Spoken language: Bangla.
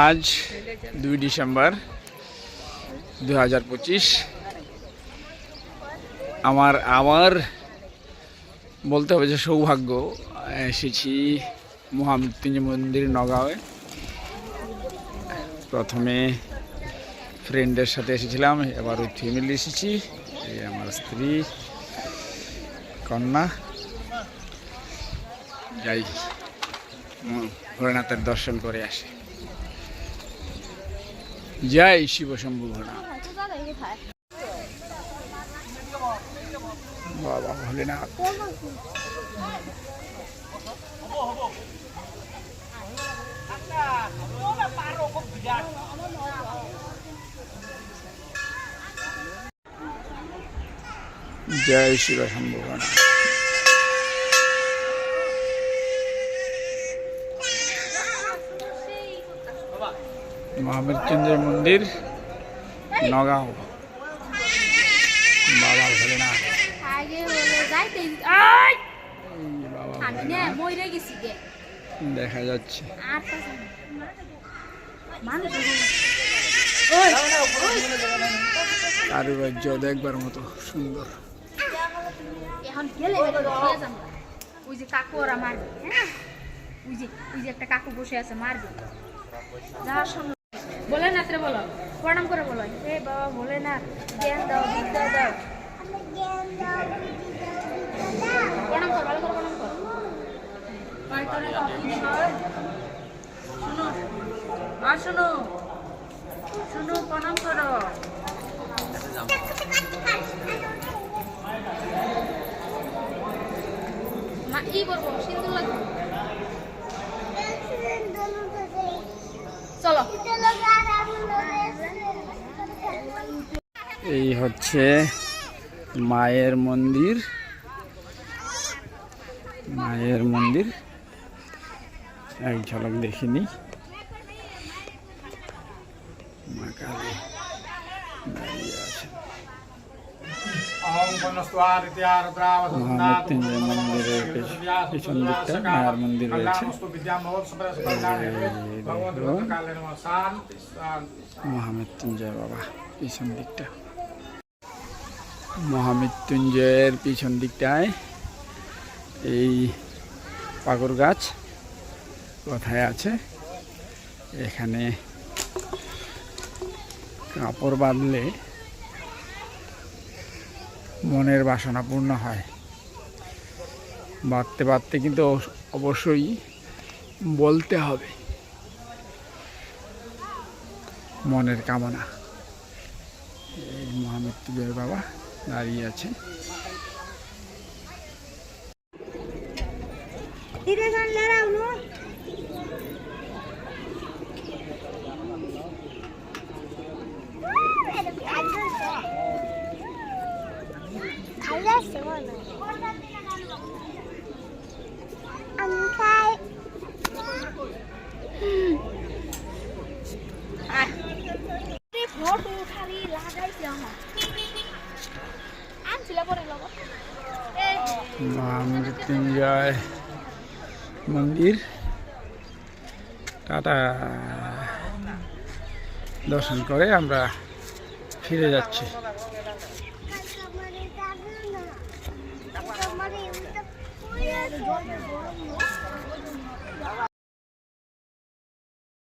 আজ 2 ডিসেম্বর 2025। আমার বলতে হবে যে সৌভাগ্য, এসেছি মহামৃত্যুঞ্জয় মন্দির নগাঁওয়ে। প্রথমে ফ্রেন্ডের সাথে এসেছিলাম, এবার ওই ফ্যামিলি এসেছি। এই আমার স্ত্রী, কন্যা। যাই ভোলেনাথের দর্শন করে আসে। জয় শিব শম্ভু ভোলেনাথ। বাবা ভোলেনাথ। জয় শিব শম্ভু ভোলেনাথ। মহামৃত্যুঞ্জয় মন্দির নগাঁও। বাবা ভোলেনাথ। দেখা যাচ্ছে কারুকার্য দেখবার মতো সুন্দর। ওই যে কাকু ওরা মারবে, হ্যাঁ ওই যে একটা কাকু বসে আছে, মারবে। যাওয়ার সঙ্গে ভোলেনাথ রে বলো, প্রণাম করে বলো, হে বাবা ভোলেনাথ, জ্ঞান দাও, বিদ্যা দাও। প্রণাম কর, ভালো করে প্রণাম কর। শোনো আর শোনো শোনো, প্রণাম করো। ই করবো, সিন্দুর লাগবে। চলো। এই হচ্ছে মায়ের মন্দির। মায়ের মন্দির এক ঝলক দেখিনি। মা কালী দাঁড়িয়ে আছেন। মহামৃত্যুঞ্জয় মন্দিরের পিছন দিকটা মায়ের মন্দির রয়েছে। মহামৃত্যুঞ্জয় বাবা পিছন দিকটা। মহামৃত্যুঞ্জয়ের পিছন দিকটায় এই পাগর গাছ কোথায় আছে, এখানে কাপড় বাঁধলে মনের বাসনা পূর্ণ হয়। বাঁধতে বাঁধতে কিন্তু অবশ্যই বলতে হবে মনের কামনা। এই মহামৃত্যুঞ্জয় বাবা দাঁড়িয়ে আছে। মহামৃত্যুঞ্জয় মন্দির টাটা দর্শন করে আমরা ফিরে যাচ্ছি।